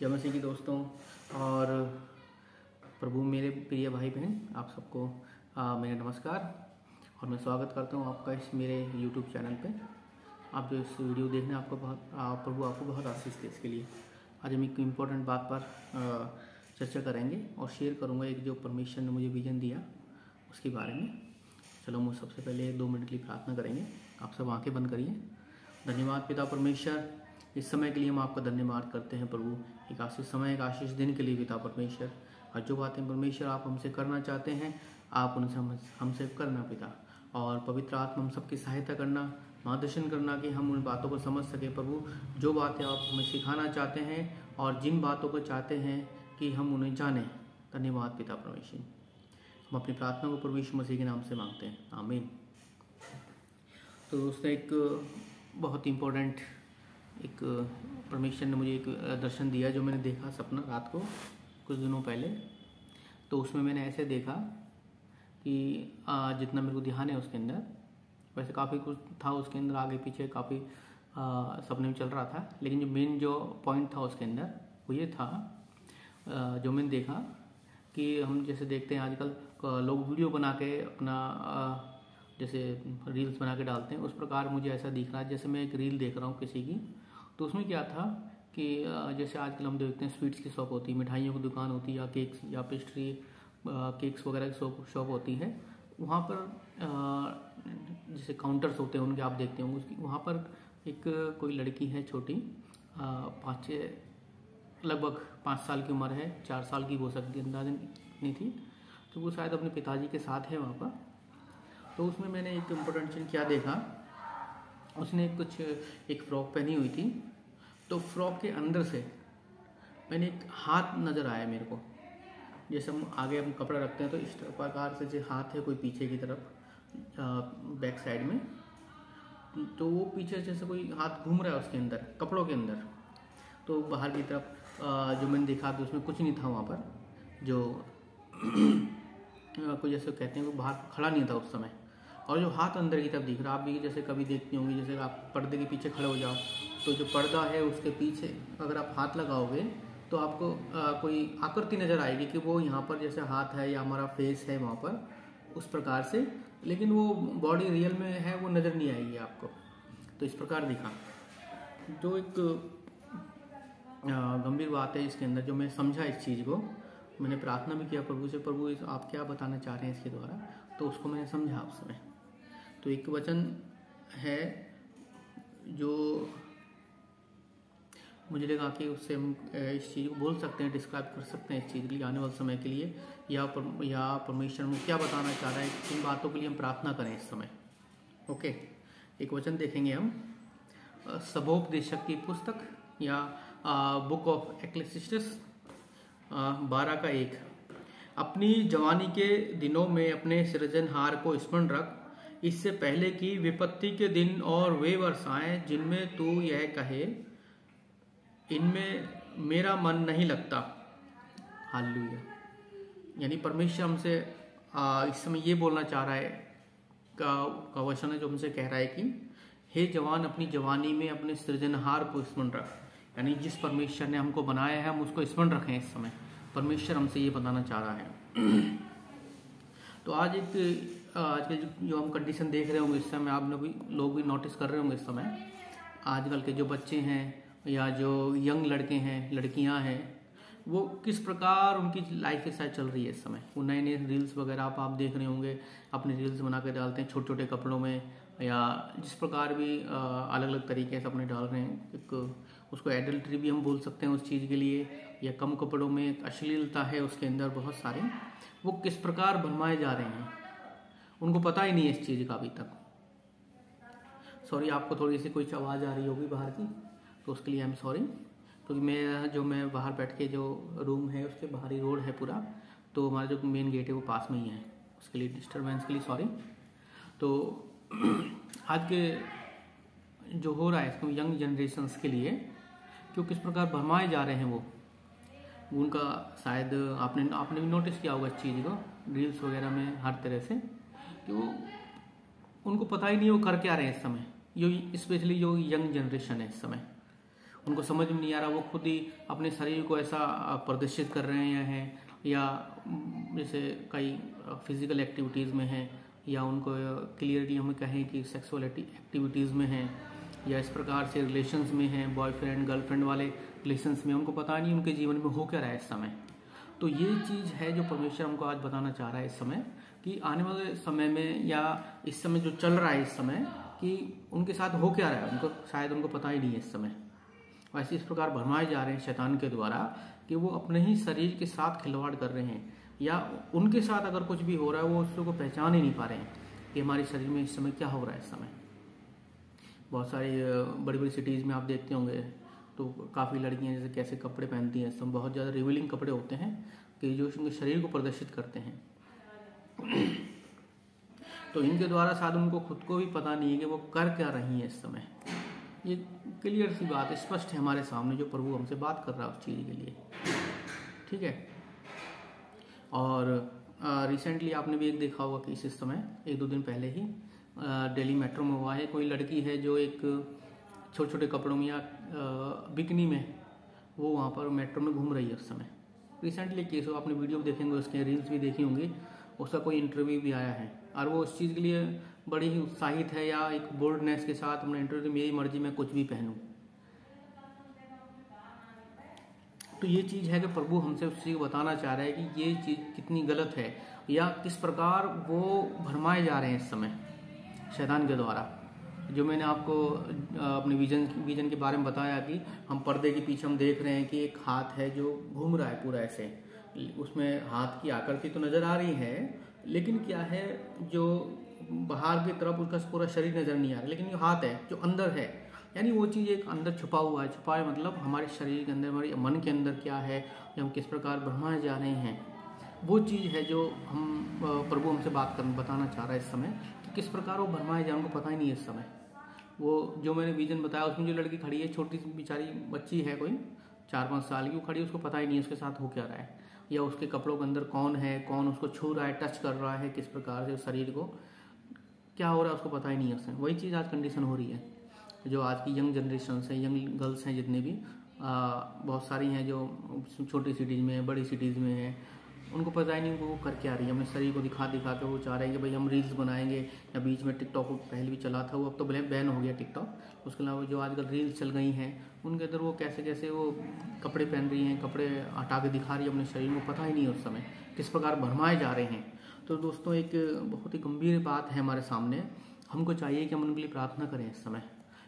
जय मसीह की दोस्तों और प्रभु मेरे प्रिय भाई बहन, आप सबको मेरा नमस्कार और मैं स्वागत करता हूं आपका इस मेरे YouTube चैनल पे। आप जो इस वीडियो देखने आपको प्रभु आपको बहुत आशीष दे। इसके लिए आज हम एक इम्पोर्टेंट बात पर चर्चा करेंगे और शेयर करूंगा एक जो परमेश्वर ने मुझे विजन दिया उसके बारे में। चलो हम सबसे पहले 2 मिनट के लिए प्रार्थना करेंगे। आप सब आंखें बंद करिए। धन्यवाद पिता परमेश्वर, इस समय के लिए हम आपका धन्यवाद करते हैं प्रभु, एक आशीष समय, एक आशीष दिन के लिए पिता परमेश्वर। और जो बातें परमेश्वर आप हमसे करना चाहते हैं आप उनसे हमसे करना पिता, और पवित्र आत्मा हम सबकी सहायता करना, मार्गदर्शन करना कि हम उन बातों को समझ सके प्रभु, जो बातें आप हमें सिखाना चाहते हैं और जिन बातों को चाहते हैं कि हम उन्हें जानें। धन्यवाद पिता परमेश्वर। हम अपनी प्रार्थना को प्रभु यीशु मसीह के नाम से मांगते हैं, आमीन। तो दोस्तों, एक बहुत इम्पोर्टेंट एक परमेश्वर ने मुझे एक दर्शन दिया जो मैंने देखा सपना रात को कुछ दिनों पहले। तो उसमें मैंने ऐसे देखा कि जितना मेरे को ध्यान है उसके अंदर, वैसे काफ़ी कुछ था उसके अंदर, आगे पीछे काफ़ी सपने में चल रहा था, लेकिन जो मेन जो पॉइंट था उसके अंदर वो ये था, जो मैंने देखा कि हम जैसे देखते हैं आजकल लोग वीडियो बना के अपना जैसे रील्स बना के डालते हैं, उस प्रकार मुझे ऐसा दिख रहा है। जैसे मैं एक रील देख रहा हूँ किसी की, तो उसमें क्या था कि जैसे आजकल हम देखते हैं स्वीट्स की शॉप होती है, मिठाइयों की दुकान होती है, या केक्स या पेस्ट्री केक्स वगैरह की शॉप होती है। वहाँ पर जैसे काउंटर्स होते हैं उनके, आप देखते होंगे उसकी, वहाँ पर एक कोई लड़की है छोटी, लगभग 5 साल की उम्र है, 4 साल की हो सकती है, अंदाज़ा नहीं थी। तो वो शायद अपने पिताजी के साथ है वहाँ पर। तो उसमें मैंने एक इम्पोर्टेंट चीज़ क्या देखा, उसने कुछ एक फ्रॉक पहनी हुई थी, तो फ्रॉक के अंदर से मैंने एक हाथ नज़र आया मेरे को। जैसे हम आगे हम कपड़ा रखते हैं तो इस प्रकार से जो हाथ है कोई पीछे की तरफ बैक साइड में, तो वो पीछे जैसे कोई हाथ घूम रहा है उसके अंदर, कपड़ों के अंदर। तो बाहर की तरफ जो मैंने देखा तो उसमें कुछ नहीं था वहाँ पर, जो कोई जैसे कहते हैं वो बाहर खड़ा नहीं था उस समय। और जो हाथ अंदर की तरफ दिख रहा, आप भी जैसे कभी देखती होंगी, जैसे आप पर्दे के पीछे खड़े हो जाओ तो जो पर्दा है उसके पीछे अगर आप हाथ लगाओगे तो आपको कोई आकृति नज़र आएगी कि वो यहाँ पर जैसे हाथ है या हमारा फेस है वहाँ पर, उस प्रकार से, लेकिन वो बॉडी रियल में है वो नज़र नहीं आएगी आपको। तो इस प्रकार दिखा। जो एक गंभीर बात है इसके अंदर, जो मैं समझा इस चीज़ को, मैंने प्रार्थना भी किया प्रभु से, प्रभु आप क्या बताना चाह रहे हैं इसके द्वारा, तो उसको मैंने समझा उस समय। तो एक वचन है जो मुझे लगा कि उससे हम इस चीज़ को बोल सकते हैं, डिस्क्राइब कर सकते हैं इस चीज़ के लिए, आने वाले समय के लिए, या परमेश्वर में क्या बताना चाह रहा है, किन बातों के लिए हम प्रार्थना करें इस समय। ओके, एक वचन देखेंगे हम, सबोपदेशक की पुस्तक या बुक ऑफ एक्लेसिस्टिस 12:1। अपनी जवानी के दिनों में अपने सृजनहार को स्मरण रख, इससे पहले कि विपत्ति के दिन और वे वर्षाएं जिनमें तू यह कहे इनमें मेरा मन नहीं लगता। हालेलुया। यानी परमेश्वर हमसे इस समय ये बोलना चाह रहा है, का वचन है जो हमसे कह रहा है कि हे जवान, अपनी जवानी में अपने सृजनहार को स्मरण रख। यानी जिस परमेश्वर ने हमको बनाया है हम उसको स्मरण रखें इस समय। परमेश्वर हमसे ये बताना चाह रहा है। तो आज के जो हम कंडीशन देख रहे होंगे इस समय, आप लोग भी नोटिस कर रहे होंगे इस समय, आजकल के जो बच्चे हैं या जो यंग लड़के हैं, लड़कियां हैं, वो किस प्रकार उनकी लाइफ के साथ चल रही है इस समय। वो नए नए रील्स वगैरह आप देख रहे होंगे, अपने रील्स बना के डालते हैं छोटे छोटे कपड़ों में, या जिस प्रकार भी अलग अलग तरीके से अपने डाल रहे हैं। एक उसको एडल्ट्री भी हम बोल सकते हैं उस चीज़ के लिए, या कम कपड़ों में एक अश्लीलता है उसके अंदर बहुत सारे। वो किस प्रकार भरमाए जा रहे हैं, उनको पता ही नहीं है इस चीज़ का अभी तक। सॉरी, आपको थोड़ी सी कुछ आवाज़ आ रही होगी बाहर की, तो उसके लिए आई एम सॉरी। क्योंकि मैं बाहर बैठ के, जो रूम है उसके बाहरी रोड है पूरा, तो हमारा जो मेन गेट है वो पास में ही है, उसके लिए डिस्टर्बेंस के लिए सॉरी। तो आज के जो हो रहा है इसको यंग जनरेशन्स के लिए, क्यों किस प्रकार भरमाए जा रहे हैं वो, उनका शायद आपने भी नोटिस किया होगा इस चीज़ को रील्स वगैरह में हर तरह से, कि वो उनको पता ही नहीं वो कर क्या रहे हैं इस समय। जो स्पेशली जो यंग जनरेशन है इस समय, उनको समझ में नहीं आ रहा, वो खुद ही अपने शरीर को ऐसा प्रदर्शित कर रहे हैं या जैसे कई फिजिकल एक्टिविटीज़ में हैं, या उनको क्लियरली हमें कहें कि सेक्सुअल एक्टिविटीज़ में हैं, या इस प्रकार से रिलेशंस में हैं, बॉयफ्रेंड गर्लफ्रेंड वाले रिलेशंस में, उनको पता नहीं उनके जीवन में हो क्या रहा है इस समय। तो ये चीज़ है जो परमेश्वर हमको आज बताना चाह रहा है इस समय, कि आने वाले समय में या इस समय जो चल रहा है इस समय, कि उनके साथ हो क्या रहा है, उनको शायद उनको पता ही नहीं है इस समय। वैसे इस प्रकार भरमाए जा रहे हैं शैतान के द्वारा कि वो अपने ही शरीर के साथ खिलवाड़ कर रहे हैं, या उनके साथ अगर कुछ भी हो रहा है वो उसको पहचान ही नहीं पा रहे हैं कि हमारे शरीर में इस समय क्या हो रहा है इस समय। बहुत सारी बड़ी बड़ी सिटीज़ में आप देखते होंगे तो काफ़ी लड़कियां जैसे कैसे कपड़े पहनती हैं, इस समय बहुत ज़्यादा रिवीलिंग कपड़े होते हैं कि जो उनके शरीर को प्रदर्शित करते हैं। तो इनके द्वारा शायद उनको खुद को भी पता नहीं है कि वो कर क्या रही हैं इस समय। ये क्लियर सी बात स्पष्ट है हमारे सामने, जो प्रभु हमसे बात कर रहा है उस चीज़ के लिए, ठीक है। और रिसेंटली आपने भी एक देखा होगा कि इस समय 1-2 दिन पहले ही दिल्ली मेट्रो में हुआ है। कोई लड़की है जो एक छोटे छोटे कपड़ों में या बिकनी में वो वहाँ पर मेट्रो में घूम रही है उस समय। रिसेंटली केस हो, आपने वीडियो भी देखेंगे, उसके रील्स भी देखी होंगी, उसका कोई इंटरव्यू भी आया है और वो उस चीज़ के लिए बड़ी ही उत्साहित है, या एक बोल्डनेस के साथ अपने इंटरव्यू, मेरी मर्जी में कुछ भी पहनूं। तो ये चीज़ है कि प्रभु हमसे उस चीज़ को बताना चाह रहा है कि ये चीज़ कितनी गलत है, या किस प्रकार वो भरमाए जा रहे हैं इस समय शैतान के द्वारा। जो मैंने आपको अपने विजन के बारे में बताया कि हम पर्दे के पीछे हम देख रहे हैं कि एक हाथ है जो घूम रहा है पूरा ऐसे, उसमें हाथ की आकृति तो नज़र आ रही है, लेकिन क्या है जो बाहर की तरफ उसका पूरा शरीर नज़र नहीं आ रहा, लेकिन ये हाथ है जो अंदर है, यानी वो चीज़ एक अंदर छुपा हुआ है। छुपा है मतलब हमारे शरीर के अंदर, हमारे मन के अंदर क्या है, या हम किस प्रकार भरमाए जा रहे हैं, वो चीज़ है जो हम प्रभु हमसे बताना चाह रहा है इस समय, कि किस प्रकार वो भरमाए जा, उनको पता ही नहीं है इस समय। वो जो मैंने विजन बताया उसमें जो लड़की खड़ी है, छोटी सी बेचारी बच्ची है, कोई 4-5 साल की, वो खड़ी है, उसको पता ही नहीं है उसके साथ हो क्या रहा है, या उसके कपड़ों के अंदर कौन है, कौन उसको छू रहा है, टच कर रहा है, किस प्रकार से शरीर को क्या हो रहा है उसको पता ही नहीं है उसमें। वही चीज़ आज कंडीशन हो रही है, जो आज की यंग जनरेशन है, यंग गर्ल्स हैं जितने भी, बहुत सारी हैं जो छोटी सिटीज़ में, बड़ी सिटीज़ में हैं, उनको पता ही नहीं वो कर क्या रही है। अपने शरीर को दिखा के वो चाह रहे हैं कि भाई हम रील्स बनाएंगे, या बीच में टिकटॉक पहले भी चला था, वो अब तो बैन हो गया टिकटॉक। उसके अलावा जो आजकल रील्स चल गई हैं उनके अंदर वो कैसे कैसे वो कपड़े पहन रही हैं, कपड़े हटा के दिखा रही है अपने शरीर को, पता ही नहीं उस समय किस प्रकार भरमाए जा रहे हैं। तो दोस्तों एक बहुत ही गंभीर बात है हमारे सामने, हमको चाहिए कि हम उनके लिए प्रार्थना करें इस समय,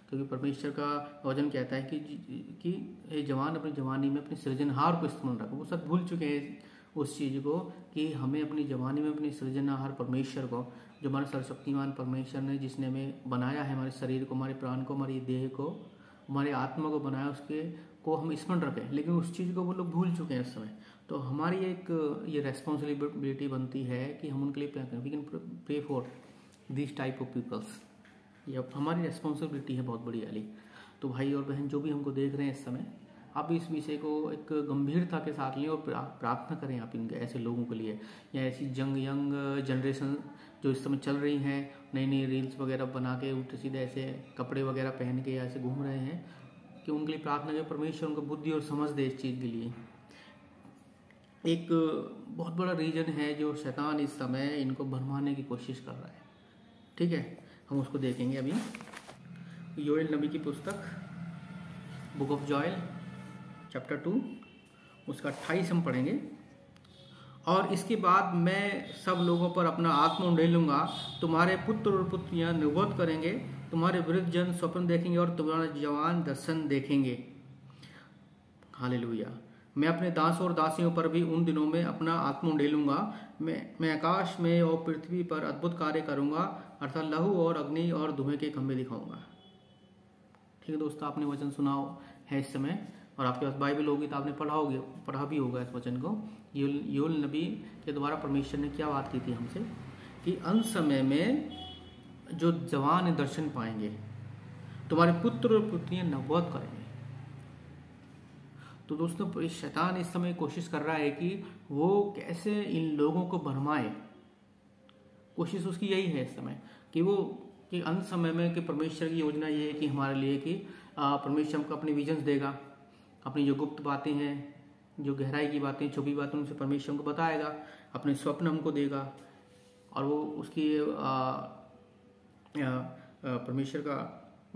क्योंकि परमेश्वर का वचन कहता है कि ये जवान अपनी जवानी में अपने सृजनहार को स्मरण रखो। वो सब भूल चुके हैं उस चीज़ को कि हमें अपनी जवानी में अपने सृजनहार परमेश्वर को, जो हमारे सर्वशक्तिमान परमेश्वर ने, जिसने हमें बनाया है, हमारे शरीर को, हमारे प्राण को, हमारी देह को, हमारे आत्मा को बनाया, उसके को हम स्मरण रखें। लेकिन उस चीज़ को वो लोग भूल चुके हैं इस समय। तो हमारी एक ये रेस्पॉन्सिबिलिटी बनती है कि हम उनके लिए प्रे करें, we can pray for this type of peoples. ये हमारी रेस्पॉन्सिबिलिटी है बहुत बड़ी वाली। तो भाई और बहन जो भी हमको देख रहे हैं इस समय, आप इस विषय को एक गंभीरता के साथ लें और प्रार्थना करें आप इनके ऐसे लोगों के लिए, या ऐसी यंग जनरेशन जो इस समय चल रही हैं, नई नई रील्स वगैरह बना के उल्टे सीधे ऐसे कपड़े वगैरह पहन के ऐसे घूम रहे हैं, कि उनके लिए प्रार्थना करें परमेश्वर उनको बुद्धि और समझ दे इस चीज़ के लिए। एक बहुत बड़ा रीजन है जो शैतान इस समय इनको भरमाने की कोशिश कर रहा है, ठीक है, हम उसको देखेंगे अभी। योएल नबी की पुस्तक बुक ऑफ जोएल चैप्टर 2 उसका 28 हम पढ़ेंगे। और इसके बाद मैं सब लोगों पर अपना आत्मा उंडेलूंगा, तुम्हारे पुत्र और पुत्रियां नबूवत करेंगे, तुम्हारे वृद्ध जन स्वप्न देखेंगे और तुम्हारे जवान दर्शन देखेंगे। हालेलुया। मैं अपने दासों और दासियों पर भी उन दिनों में अपना आत्मा उंडेलूंगा। मैं आकाश में और पृथ्वी पर अद्भुत कार्य करूंगा, अर्थात लहू और अग्नि और धुएं के खंभे दिखाऊंगा। ठीक है दोस्तों, आपने वचन सुना है इस समय, और आपके पास बाइबल होगी तो आपने पढ़ा भी होगा इस वचन को। योएल नबी के द्वारा परमेश्वर ने क्या बात की थी हमसे, कि अंत समय में जो जवान दर्शन पाएंगे, तुम्हारे पुत्र और पुत्रियां नबूवत करेंगे। तो दोस्तों शैतान इस समय कोशिश कर रहा है कि वो कैसे इन लोगों को भरमाए। कोशिश उसकी यही है इस समय कि वो कि अंत समय में कि परमेश्वर की योजना ये है कि हमारे लिए कि परमेश्वर हमको अपने विजन्स देगा, अपनी जो गुप्त बातें हैं, जो गहराई की बातें, छुपी बातें, उनसे परमेश्वर हमको बताएगा, अपने स्वप्न हमको देगा और वो उसकी परमेश्वर का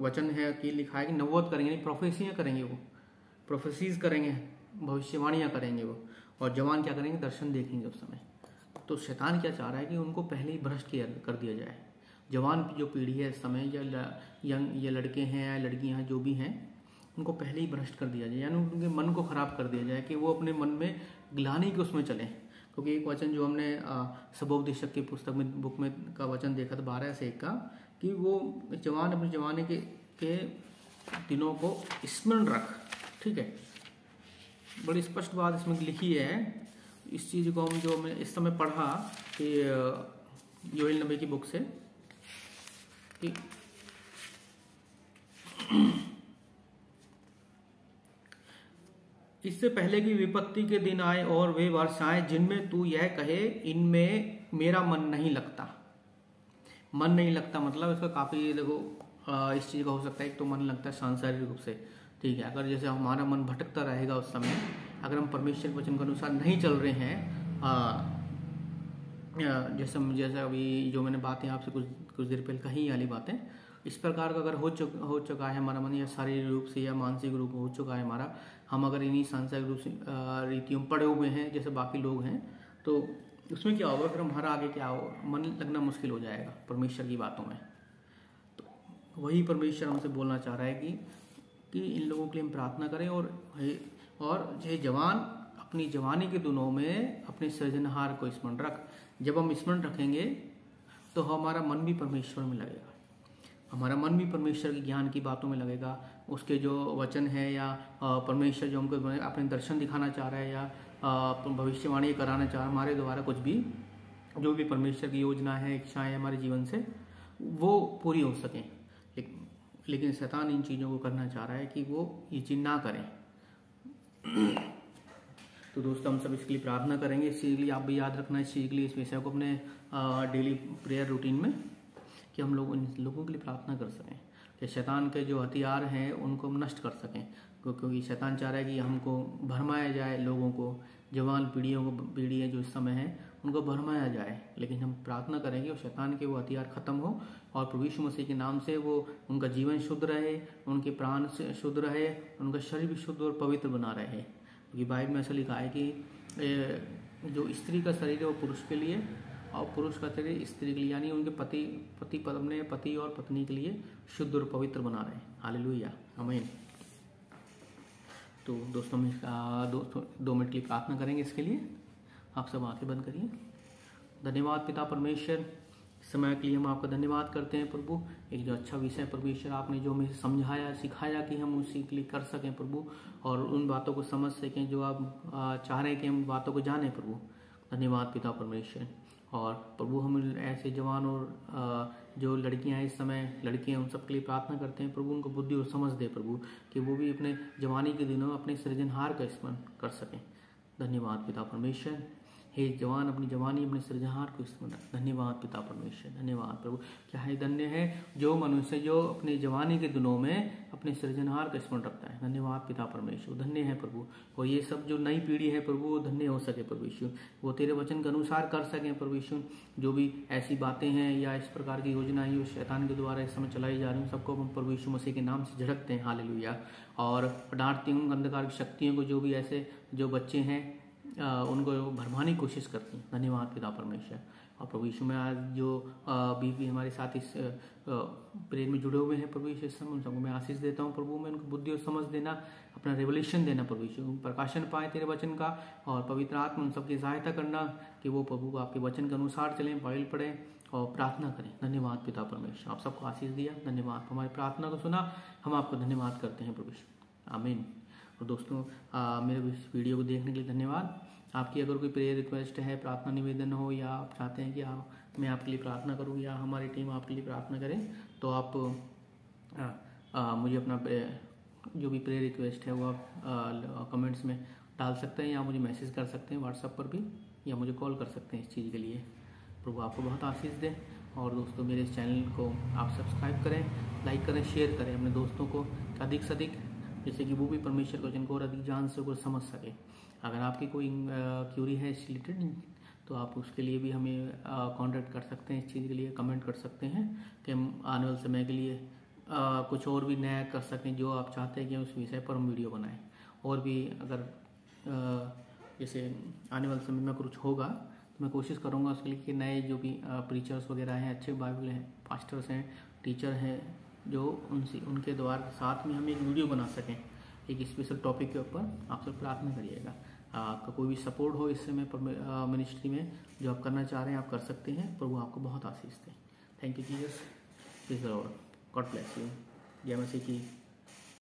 वचन है कि लिखा है कि नबूवत करेंगे, नहीं प्रोफेसियाँ करेंगे, वो प्रोफेसीज करेंगे, भविष्यवाणियाँ करेंगे वो। और जवान क्या करेंगे? दर्शन देखेंगे उस समय। तो शैतान क्या चाह रहा है कि उनको पहले ही भ्रष्ट कर दिया जाए। जवान जो पीढ़ी है इस समय, या ये लड़के हैं या लड़कियां जो भी हैं, उनको पहले ही भ्रष्ट कर दिया जाए, यानी उनके मन को खराब कर दिया जाए कि वो अपने मन में ग्लानि के उसमें चलें। क्योंकि एक वचन जो हमने सबोपदेशक की पुस्तक में, बुक में का वचन देखा था 12 से 1 का, कि वो जवान अपने जवानी के दिनों को स्मरण रख। ठीक है, बड़ी स्पष्ट बात इसमें लिखी है। इस चीज़ को हम जो मैं इस समय पढ़ा कि योएल नबी की बुक से, कि इससे पहले कि विपत्ति के दिन आए और वे वर्षाएं जिनमें तू यह कहे इनमें मेरा मन नहीं लगता। मन नहीं लगता मतलब इसका काफी देखो इस चीज का हो सकता है। एक तो मन लगता है सांसारिक रूप से, ठीक है। अगर जैसे हमारा मन भटकता रहेगा उस समय, अगर हम परमेश्वर के वचन के अनुसार नहीं चल रहे हैं, जैसे अभी जो मैंने बातें आपसे कुछ देर पहले कही वाली बातें, इस प्रकार का अगर हो चुका है हमारा मन, या शारीरिक रूप से या मानसिक रूप हो चुका है हमारा, हम अगर इन्हीं सांसारिक रूप से रीतियों में पड़े हुए हैं जैसे बाकी लोग हैं, तो उसमें क्या होगा? फिर हमारा आगे क्या होगा? मन लगना मुश्किल हो जाएगा परमेश्वर की बातों में। तो वही परमेश्वर हमसे बोलना चाह रहा है कि इन लोगों के लिए हम प्रार्थना करें, और ये जवान अपनी जवानी के दिनों में अपने सृजनहार को स्मरण रख। जब हम स्मरण रखेंगे तो हमारा मन भी परमेश्वर में लगेगा, हमारा मन भी परमेश्वर के ज्ञान की बातों में लगेगा। उसके जो वचन है या परमेश्वर जो हमको अपने दर्शन दिखाना चाह रहा है या भविष्यवाणी कराना चाह रहा है हमारे द्वारा, कुछ भी जो भी परमेश्वर की योजना है, इच्छाएं हमारे जीवन से, वो पूरी हो सकें। लेकिन शैतान इन चीज़ों को करना चाह रहा है कि वो ये चीज़ ना करें। तो दोस्तों हम सब इसके लिए प्रार्थना करेंगे। इस चीज़ के लिए आप भी याद रखना, इस चीज़ के लिए, इस विषय को अपने डेली प्रेयर रूटीन में, कि हम लोग उन लोगों के लिए प्रार्थना कर सकें कि शैतान के जो हथियार हैं उनको हम नष्ट कर सकें। क्योंकि शैतान चाह रहा है कि हमको भरमाया जाए, लोगों को, जवान पीढ़ियाँ जो इस समय है उनको भरमाया जाए। लेकिन हम प्रार्थना करेंगे और शैतान के वो हथियार खत्म हो और प्रभु यीशु मसीह के नाम से वो उनका जीवन शुद्ध रहे, उनके प्राण शुद्ध रहे, उनका शरीर भी शुद्ध और पवित्र बना रहे। क्योंकि बाइबल में ऐसा लिखा है कि जो स्त्री का शरीर है वो पुरुष के लिए और पुरुष का शरीर स्त्री के लिए, यानी उनके पति और पत्नी के लिए शुद्ध और पवित्र बना रहे हैं। हालेलुया, आमीन। तो दोस्तों हम 2 मिनट की प्रार्थना करेंगे इसके लिए। आप सब आंखें बंद करिए। धन्यवाद पिता परमेश्वर, समय के लिए हम आपका धन्यवाद करते हैं प्रभु। एक जो अच्छा विषय परमेश्वर आपने जो हमें समझाया, सिखाया कि हम उसी के लिए कर सकें प्रभु, और उन बातों को समझ सकें जो आप चाह रहे हैं कि हम बातों को जानें प्रभु। धन्यवाद पिता परमेश्वर। और प्रभु हम ऐसे जवान और जो लड़कियां इस समय लड़कियां, उन सब के लिए प्रार्थना करते हैं प्रभु, उनको बुद्धि और समझ दे प्रभु, कि वो भी अपने जवानी के दिनों में अपने सृजनहार का स्मरण कर सकें। धन्यवाद पिता परमेश्वर। हे जवान अपनी जवानी अपने सृजनहार को स्मरण। धन्यवाद पिता परमेश्वर, धन्यवाद प्रभु। क्या है धन्य है जो मनुष्य जो अपने जवानी के दिनों में अपने सृजनहार का स्मरण रखता है। धन्यवाद पिता परमेश्वर, धन्य है प्रभु। और ये सब जो नई पीढ़ी है प्रभु, वो धन्य हो सके प्रभु यीशु, वो तेरे वचन के अनुसार कर सकें प्रभु यीशु। जो भी ऐसी बातें हैं या इस प्रकार की योजना जो शैतान के द्वारा इस समय चलाई जा रही हैं, सबको हम प्रभु यीशु मसीह के नाम से झड़कते हैं। हालेलुया। और डांटती हूँ अंधकार की शक्तियों को, जो भी ऐसे जो बच्चे हैं उनको भरमाने की कोशिश करती हैं। धन्यवाद पिता परमेश्वर। और प्रभु यीशु में आज जो बीवी हमारे साथ इस प्रेयर में जुड़े हुए हैं प्रभु यीशु, उन सबको मैं आशीष देता हूँ प्रभु। मैं उनको बुद्धि और समझ देना, अपना रेवलेशन देना प्रभु यीशु, प्रकाशन पाए तेरे वचन का, और पवित्र आत्मा उन सबकी सहायता करना कि वो प्रभु आपके वचन के अनुसार चलें, बाइबल पढ़ें और प्रार्थना करें। धन्यवाद पिता परमेश्वर, आप सबको आशीष दिया। धन्यवाद, हमारी प्रार्थना को सुना, हम आपको धन्यवाद करते हैं प्रभु यीशु, आमीन। और दोस्तों मेरे इस वीडियो को देखने के लिए धन्यवाद। आपकी अगर कोई प्रेयर रिक्वेस्ट है, प्रार्थना निवेदन हो, या आप चाहते हैं कि मैं आपके लिए प्रार्थना करूं या हमारी टीम आपके लिए प्रार्थना करे, तो आप मुझे अपना जो भी प्रेयर रिक्वेस्ट है वो आप कमेंट्स में डाल सकते हैं, या मुझे मैसेज कर सकते हैं व्हाट्सएप पर भी, या मुझे कॉल कर सकते हैं इस चीज़ के लिए। प्रभु आपको बहुत आशीष दें। और दोस्तों मेरे इस चैनल को आप सब्सक्राइब करें, लाइक करें, शेयर करें अपने दोस्तों को, अधिक से अधिक, जैसे कि वो भी परमेश्वर को वचन को और अधिक जान से और समझ सके। अगर आपकी कोई क्यूरी है इस रिलेटेड तो आप उसके लिए भी हमें कांटेक्ट कर सकते हैं, इस चीज़ के लिए कमेंट कर सकते हैं कि हम आने वाले समय के लिए कुछ और भी नया कर सकें, जो आप चाहते हैं कि उस विषय पर हम वीडियो बनाएं। और भी अगर जैसे आने वाले समय में कुछ होगा तो मैं कोशिश करूंगा उसके लिए कि नए जो भी प्रीचर्स वगैरह हैं, अच्छे बाइबल हैं, पास्टर्स हैं, टीचर हैं, जो उनके द्वारा साथ में हम एक वीडियो बना सकें एक स्पेशल टॉपिक के ऊपर। आप सब प्रार्थना करिएगा। आपका कोई भी सपोर्ट हो इस समय मिनिस्ट्री में जो आप करना चाह रहे हैं आप कर सकते हैं। प्रभु आपको बहुत आशीष दें। Thank you Jesus, praise the Lord, God bless you. जय मसीह की।